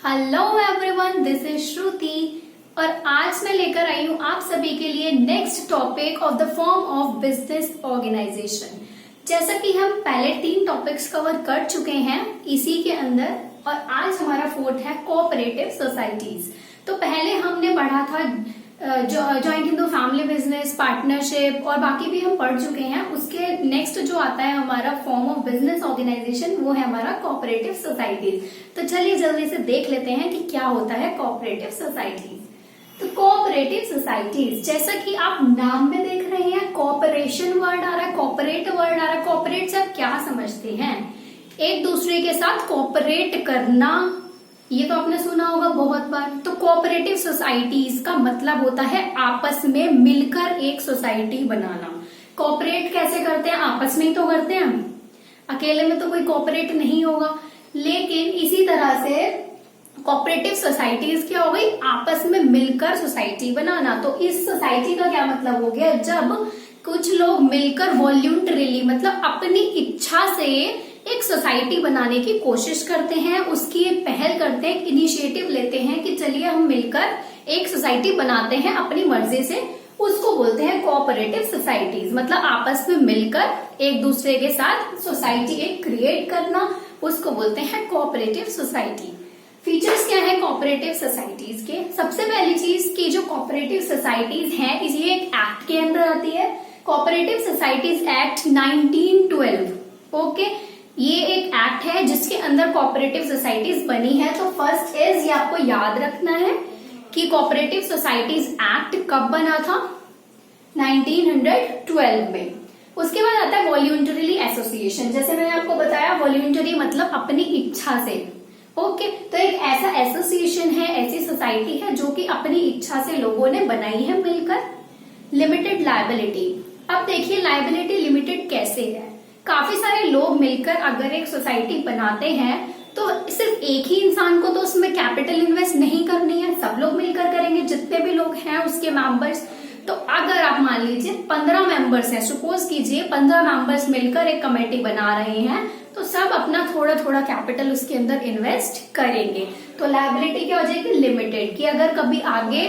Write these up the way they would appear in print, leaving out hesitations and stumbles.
Hello everyone, this is श्रुति और आज मैं लेकर आई हूँ आप सभी के लिए next topic of the form of business organisation. जैसा कि हम पहले 3 टॉपिक्स कवर कर चुके हैं इसी के अंदर, और आज हमारा 4th है कोऑपरेटिव सोसाइटीज। तो पहले हमने पढ़ा था joint Hindu family business, partnership और बाकी भी हम पढ़ चुके हैं। उसके नेक्स्ट जो आता है हमारा फॉर्म ऑफ बिजनेस ऑर्गेनाइजेशन, वो है हमारा कोऑपरेटिव सोसाइटीज। तो चलिए जल्दी से देख लेते हैं कि क्या होता है कोऑपरेटिव सोसाइटीज। तो कोऑपरेटिव सोसाइटीज, जैसा कि आप नाम में देख रहे हैं, कोऑपरेशन वर्ड आ रहा है, कोऑपरेट वर्ड आ रहा है। कोऑपरेट से आप क्या समझते हैं? एक दूसरे के साथ कोऑपरेट करना, ये तो आपने सुना होगा बहुत बार। तो कोऑपरेटिव सोसाइटीज का मतलब होता है आपस में मिलकर एक सोसाइटी बनाना। कोऑपरेट कैसे करते हैं? आपस में ही तो करते हैं, अकेले में तो कोई कोऑपरेट नहीं होगा। लेकिन इसी तरह से कोऑपरेटिव सोसाइटीज क्या हो गई? आपस में मिलकर सोसाइटी बनाना। तो इस सोसाइटी का क्या मतलब हो गया? जब कुछ लोग मिलकर वॉल्यूंटरीली, मतलब अपनी इच्छा से एक सोसाइटी बनाने की कोशिश करते हैं, उसकी एक पहल करते हैं, इनिशिएटिव लेते हैं कि चलिए हम मिलकर एक सोसाइटी बनाते हैं अपनी मर्जी से, उसको बोलते हैं कोऑपरेटिव सोसाइटीज। मतलब आपस में मिलकर एक दूसरे के साथ सोसाइटी एक क्रिएट करना, उसको बोलते हैं कोऑपरेटिव सोसाइटी। फीचर्स क्या है कोऑपरेटिव सोसाइटीज के? सबसे पहली चीज की जो कोऑपरेटिव सोसाइटीज है, ये एक एक्ट के अंदर आती है, कोऑपरेटिव सोसाइटीज एक्ट 1912। ओके, ये एक एक्ट है जिसके अंदर कोऑपरेटिव सोसाइटीज बनी है। तो फर्स्ट इज, ये आपको याद रखना है कि कोऑपरेटिव सोसाइटीज एक्ट कब बना था? 1912 में। उसके बाद आता है वॉल्यूंटरीली एसोसिएशन। जैसे मैंने आपको बताया, वॉल्यूंटरी मतलब अपनी इच्छा से। ओके, तो एक ऐसा एसोसिएशन है, ऐसी सोसाइटी है जो कि अपनी इच्छा से लोगों ने बनाई है मिलकर। Limited liability. अब देखिए लायबिलिटी लिमिटेड कैसे है। काफी सारे लोग मिलकर अगर एक सोसाइटी बनाते हैं तो सिर्फ एक ही इंसान को तो उसमें कैपिटल इन्वेस्ट नहीं करनी है, सब लोग मिलकर करेंगे, जितने भी लोग हैं उसके मेंबर्स। तो अगर आप मान लीजिए 15 मेंबर्स हैं, सपोज कीजिए 15 मेंबर्स मिलकर एक कमेटी बना रहे हैं, तो सब अपना थोड़ा थोड़ा कैपिटल उसके अंदर इन्वेस्ट करेंगे। तो लायबिलिटी क्या हो जाएगी? लिमिटेड। कि अगर कभी आगे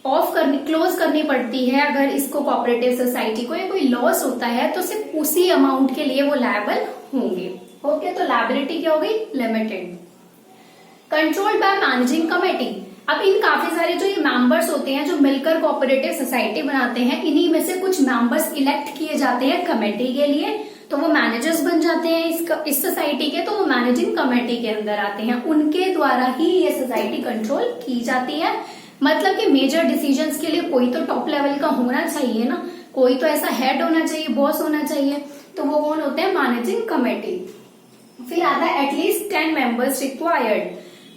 क्लोज करनी पड़ती है अगर इसको कोऑपरेटिव सोसाइटी को, या कोई लॉस होता है, तो सिर्फ उसी अमाउंट के लिए वो लायबल होंगे। ओके, तो लायबिलिटी क्या हो गई? Limited. Controlled by managing committee. अब इन काफी सारे जो ये मेंबर्स होते हैं जो मिलकर कोऑपरेटिव सोसाइटी बनाते हैं, इन्हीं में से कुछ मेंबर्स इलेक्ट किए जाते हैं कमेटी के लिए, तो वो मैनेजर्स बन जाते हैं इस सोसाइटी के, तो वो मैनेजिंग कमेटी के अंदर आते हैं। उनके द्वारा ही ये सोसाइटी कंट्रोल की जाती है। मतलब कि मेजर डिसीजंस के लिए कोई तो टॉप लेवल का होना चाहिए ना, कोई तो ऐसा हेड होना चाहिए, बॉस होना चाहिए। तो वो कौन होते हैं? Managing committee. फिर आता है एटलीस्ट 10 मेंबर्स रिक्वायर्ड।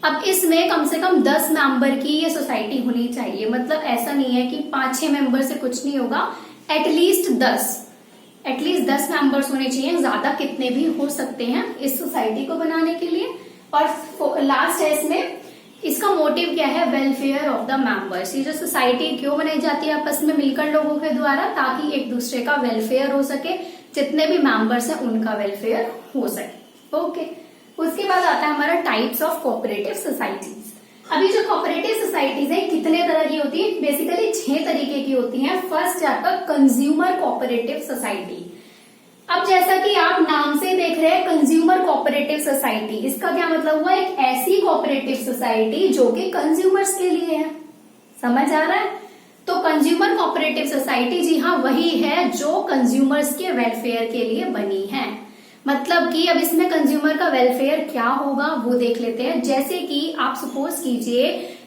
अब इसमें कम से कम 10 मेंबर की ये सोसाइटी होनी चाहिए। मतलब ऐसा नहीं है कि 5-6 मेंबर से कुछ नहीं होगा, एटलीस्ट 10 मेंबर्स होने चाहिए। ज्यादा कितने भी हो सकते हैं इस सोसाइटी को बनाने के लिए। और लास्ट है इसमें, इसका मोटिव क्या है? Welfare of the members. ये जो सोसाइटी क्यों बनाई जाती है आपस में मिलकर लोगों के द्वारा? ताकि एक दूसरे का वेलफेयर हो सके, जितने भी मेंबर्स हैं उनका वेलफेयर हो सके। ओके, उसके बाद आता है हमारा टाइप्स ऑफ कोऑपरेटिव सोसाइटीज। अभी जो कोऑपरेटिव सोसाइटीज है कितने तरह की होती है? बेसिकली 6 तरीके की होती है। फर्स्ट है आपका कंज्यूमर कोऑपरेटिव सोसाइटी। अब जैसा कि आप नाम से देख रहे हैं कंज्यूमर कोऑपरेटिव सोसाइटी, इसका क्या मतलब हुआ? एक ऐसी कोऑपरेटिव सोसाइटी जो कि कंज्यूमर्स के लिए है। समझ आ रहा है? तो कंज्यूमर कोऑपरेटिव सोसाइटी, जी हाँ, वही है जो कंज्यूमर्स के वेलफेयर के लिए बनी है। मतलब कि अब इसमें कंज्यूमर का वेलफेयर क्या होगा वो देख लेते हैं। जैसे कि आप सपोज कीजिए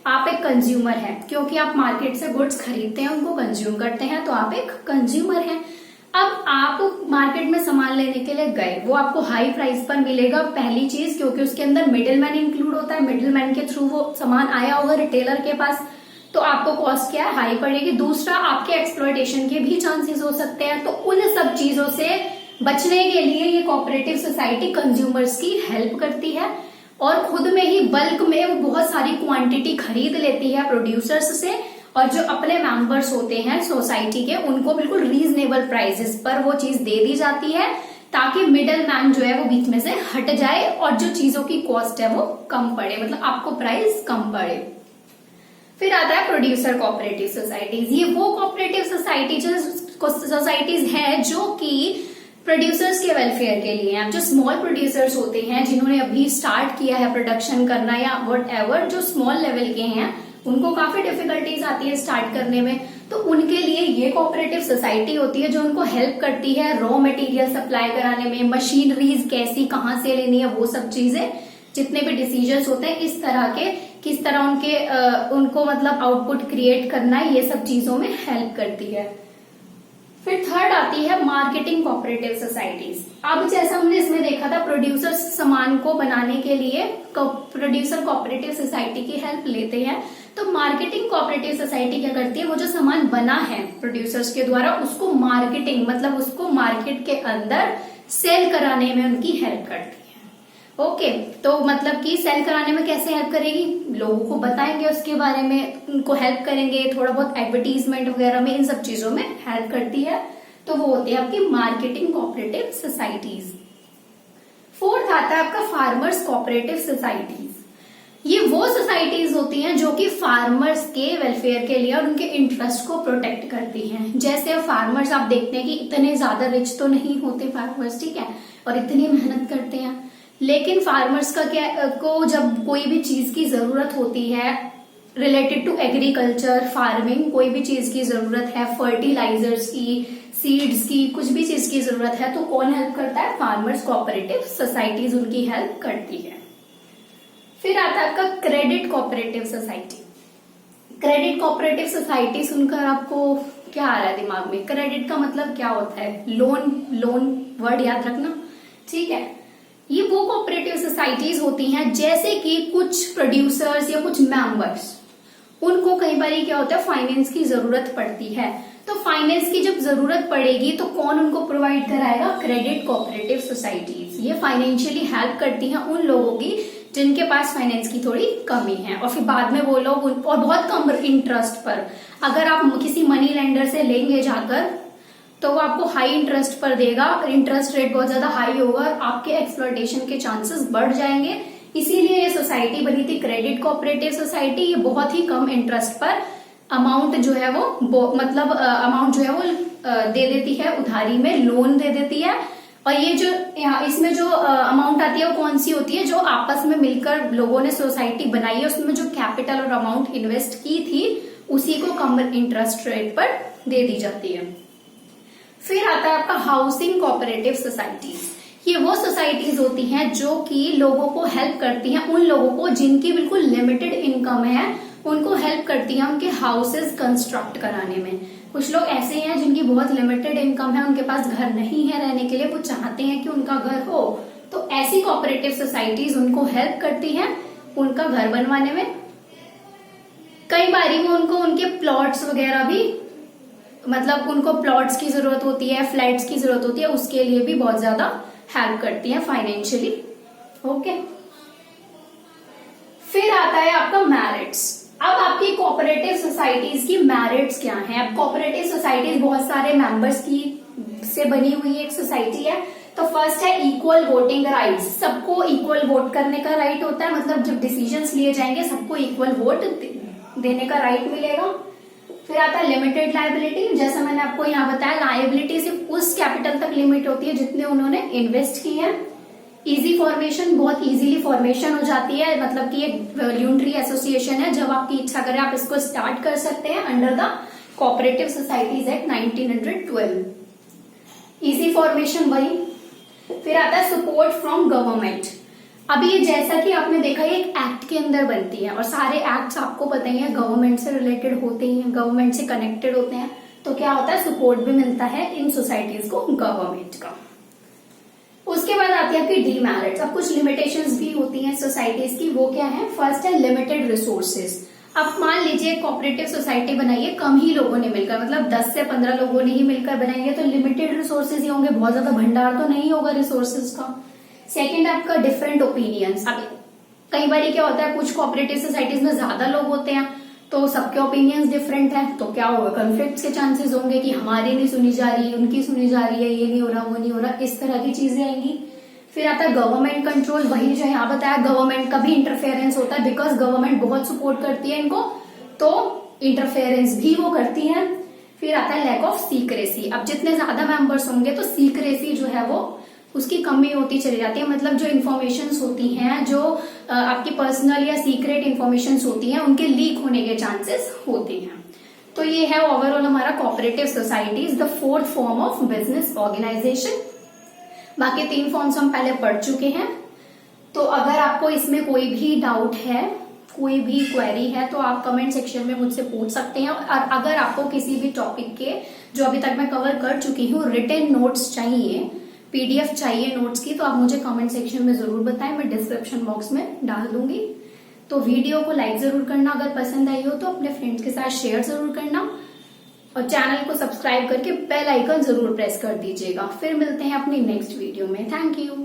आप एक कंज्यूमर हैं, क्योंकि आप मार्केट से गुड्स खरीदते हैं, उनको कंज्यूम करते हैं, तो आप एक कंज्यूमर हैं। अब आप मार्केट में सामान लेने के लिए गए, वो आपको हाई प्राइस पर मिलेगा, पहली चीज, क्योंकि उसके अंदर मिडिलमैन इंक्लूड होता है। मिडिलमैन के थ्रू वो सामान आया होगा रिटेलर के पास, तो आपको कॉस्ट क्या है? हाई पड़ेगी। दूसरा, आपके एक्सप्लॉयटेशन के भी चांसेस हो सकते हैं। तो उन सब चीजों से बचने के लिए ये कोऑपरेटिव सोसाइटी कंज्यूमर्स की हेल्प करती है, और खुद में ही बल्क में वो बहुत सारी क्वांटिटी खरीद लेती है प्रोड्यूसर्स से, और जो अपने मेंबर्स होते हैं सोसाइटी के, उनको बिल्कुल रीजनेबल प्राइसेस पर वो चीज दे दी जाती है, ताकि मिडल मैन जो है वो बीच में से हट जाए और जो चीजों की कॉस्ट है वो कम पड़े, मतलब आपको प्राइस कम पड़े। फिर आता है प्रोड्यूसर कोऑपरेटिव सोसाइटीज। ये वो कोऑपरेटिव सोसाइटीज है जो कि प्रोड्यूसर्स के वेलफेयर के लिए हैं। जो स्मॉल प्रोड्यूसर्स होते हैं जिन्होंने अभी स्टार्ट किया है प्रोडक्शन करना या वट एवर, जो स्मॉल लेवल के हैं उनको काफी डिफिकल्टीज आती है स्टार्ट करने में, तो उनके लिए ये कोऑपरेटिव सोसाइटी होती है जो उनको हेल्प करती है रॉ मटेरियल सप्लाई कराने में, मशीनरीज कैसी कहाँ से लेनी है, वो सब चीजें, जितने भी डिसीजंस होते हैं इस तरह के, किस तरह उनको मतलब आउटपुट क्रिएट करना है, ये सब चीजों में हेल्प करती है। फिर थर्ड आती है मार्केटिंग कोऑपरेटिव सोसाइटीज। अब जैसा हमने इसमें देखा था प्रोड्यूसर्स सामान को बनाने के लिए प्रोड्यूसर कोऑपरेटिव सोसाइटी की हेल्प लेते हैं, तो मार्केटिंग कोऑपरेटिव सोसाइटी क्या करती है, वो जो सामान बना है प्रोड्यूसर्स के द्वारा उसको मार्केटिंग मतलब उसको मार्केट के अंदर सेल कराने में उनकी हेल्प करती है। ओके, तो मतलब कि सेल कराने में कैसे हेल्प करेगी, लोगों को बताएंगे उसके बारे में, उनको हेल्प करेंगे, थोड़ा बहुत एडवर्टीजमेंट वगैरह में, इन सब चीजों में हेल्प करती है, तो वो होती है आपकी मार्केटिंग कोऑपरेटिव सोसाइटीज। फोर्थ आता है आपका फार्मर्स कोऑपरेटिव सोसाइटीज। ये वो सोसाइटीज होती हैं जो कि फार्मर्स के वेलफेयर के लिए और उनके इंटरेस्ट को प्रोटेक्ट करती हैं। जैसे फार्मर्स आप देखते हैं कि इतने ज्यादा रिच तो नहीं होते फार्मर्स, ठीक है, और इतनी मेहनत करते हैं, लेकिन फार्मर्स का क्या को जब कोई भी चीज की जरूरत होती है रिलेटेड टू एग्रीकल्चर फार्मिंग, कोई भी चीज की जरूरत है, फर्टिलाइजर्स की, सीड्स की, कुछ भी चीज की जरूरत है, तो कौन हेल्प करता है, फार्मर्स कोऑपरेटिव सोसाइटीज उनकी हेल्प करती है। फिर आता है आपका credit cooperative society. Credit cooperative society सुनकर आपको क्या आ रहा है दिमाग में, क्रेडिट का मतलब क्या होता है, लोन वर्ड याद रखना, ठीक है। ये वो कोऑपरेटिव सोसाइटीज होती हैं जैसे कि कुछ प्रोड्यूसर्स या कुछ मेंबर्स, उनको कई बार क्या होता है फाइनेंस की जरूरत पड़ती है, तो फाइनेंस की जब जरूरत पड़ेगी तो कौन उनको प्रोवाइड कराएगा, क्रेडिट कोऑपरेटिव सोसाइटीज। ये फाइनेंशियली हेल्प करती हैं उन लोगों की जिनके पास फाइनेंस की थोड़ी कमी है, और फिर बाद में वो लोग और बहुत कम इंटरेस्ट पर, अगर आप किसी मनी लेंडर से लेंगे जाकर तो वो आपको हाई इंटरेस्ट पर देगा, इंटरेस्ट रेट बहुत ज्यादा हाई होगा और आपके एक्सप्लॉयटेशन के चांसेस बढ़ जाएंगे। इसीलिए ये सोसाइटी बनी थी क्रेडिट कोऑपरेटिव सोसाइटी। ये बहुत ही कम इंटरेस्ट पर अमाउंट जो है वो मतलब अमाउंट जो है वो दे देती है, उधारी में लोन दे देती है। और ये जो इसमें जो अमाउंट आती है वो कौन सी होती है, जो आपस में मिलकर लोगों ने सोसाइटी बनाई है उसमें जो कैपिटल और अमाउंट इन्वेस्ट की थी उसी को कम इंटरेस्ट रेट पर दे दी जाती है। फिर आता है आपका हाउसिंग कोऑपरेटिव सोसाइटीज। ये वो सोसाइटीज होती हैं जो कि लोगों को हेल्प करती हैं, उन लोगों को जिनकी बिल्कुल लिमिटेड इनकम है उनको हेल्प करती हैं उनके हाउसेस कंस्ट्रक्ट कराने में। कुछ लोग ऐसे हैं जिनकी बहुत लिमिटेड इनकम है, उनके पास घर नहीं है रहने के लिए, वो चाहते हैं कि उनका घर हो, तो ऐसी कोऑपरेटिव सोसाइटीज उनको हेल्प करती हैं उनका घर बनवाने में। कई बारी वो उनको उनके प्लॉट्स वगैरह भी, मतलब उनको प्लॉट्स की जरूरत होती है, फ्लैट्स की जरूरत होती है, उसके लिए भी बहुत ज्यादा हेल्प करती है फाइनेंशियली। ओके, फिर आता है आपका मैरिट्स। अब आपकी कोऑपरेटिव सोसाइटीज की मैरिट्स क्या हैं। अब कोऑपरेटिव सोसाइटीज बहुत सारे मेंबर्स की से बनी हुई एक सोसाइटी है। तो फर्स्ट है इक्वल वोटिंग राइट्स, सबको इक्वल वोट करने का राइट होता है, मतलब जब डिसीजंस लिए जाएंगे सबको इक्वल वोट देने का राइट मिलेगा। फिर आता है लिमिटेड लायबिलिटी, जैसा मैंने आपको यहाँ बताया लायबिलिटी सिर्फ उस कैपिटल तक लिमिट होती है जितने उन्होंने इन्वेस्ट की है। इजी फॉर्मेशन, बहुत इजीली फॉर्मेशन हो जाती है, मतलब कि एक वॉल्यूंटरी एसोसिएशन है, जब आपकी इच्छा करे आप इसको स्टार्ट कर सकते हैं under the cooperative societies act 1912। Easy formation वही। फिर आता है सपोर्ट फ्रॉम गवर्नमेंट। अभी ये जैसा कि आपने देखा ये एक एक्ट के अंदर बनती है और सारे एक्ट्स आपको पता ही है गवर्नमेंट से रिलेटेड होते ही हैं, गवर्नमेंट से कनेक्टेड होते हैं, तो क्या होता है सपोर्ट भी मिलता है इन सोसाइटीज को गवर्नमेंट का। उसके बाद आती है आपकी डीमेरिट्स। अब कुछ लिमिटेशंस भी होती हैं सोसाइटीज की, वो क्या है, फर्स्ट है लिमिटेड रिसोर्सेज। अब मान लीजिए कोऑपरेटिव सोसाइटी बनाई है कम ही लोगों ने मिलकर, मतलब 10 से 15 लोगों ने ही मिलकर बनाएंगे, तो लिमिटेड रिसोर्सेज ही होंगे, बहुत ज्यादा भंडार तो नहीं होगा रिसोर्सेज का। सेकेंड आपका डिफरेंट ओपिनियंस। अब कई बार क्या होता है कुछ कोऑपरेटिव सोसाइटीज में ज्यादा लोग होते हैं तो सबके ओपिनियंस डिफरेंट है, तो क्या होगा, कॉन्फ्लिक्ट के चांसेस होंगे कि हमारी नहीं सुनी जा रही, उनकी सुनी जा रही है, ये नहीं हो रहा, वो नहीं हो रहा, इस तरह की चीजें आएंगी। फिर आता है गवर्नमेंट कंट्रोल, वही जो यहाँ बताया गवर्नमेंट का भी इंटरफेरेंस होता है, बिकॉज गवर्नमेंट बहुत सपोर्ट करती है इनको, तो इंटरफेरेंस भी वो करती है। फिर आता है लैक ऑफ सीक्रेसी, अब जितने ज्यादा मेंबर्स होंगे तो सीक्रेसी जो है वो उसकी कमी होती चली जाती है, मतलब जो इन्फॉर्मेशन होती हैं, जो आपकी पर्सनल या सीक्रेट इन्फॉर्मेशन होती हैं, उनके लीक होने के चांसेस होते हैं। तो ये है ओवरऑल हमारा cooperative society is the fourth form of business organisation. बाकी 3 फॉर्म्स हम पहले पढ़ चुके हैं। तो अगर आपको इसमें कोई भी डाउट है, कोई भी क्वेरी है, तो आप कमेंट सेक्शन में मुझसे पूछ सकते हैं। और अगर आपको किसी भी टॉपिक के जो अभी तक मैं कवर कर चुकी हूँ रिटन नोट्स चाहिए, पीडीएफ चाहिए नोट्स की, तो आप मुझे कमेंट सेक्शन में जरूर बताएं, मैं डिस्क्रिप्शन बॉक्स में डाल दूंगी। तो वीडियो को लाइक जरूर करना, अगर पसंद आई हो तो अपने फ्रेंड्स के साथ शेयर जरूर करना, और चैनल को सब्सक्राइब करके बेल आइकन जरूर प्रेस कर दीजिएगा। फिर मिलते हैं अपनी नेक्स्ट वीडियो में। Thank you.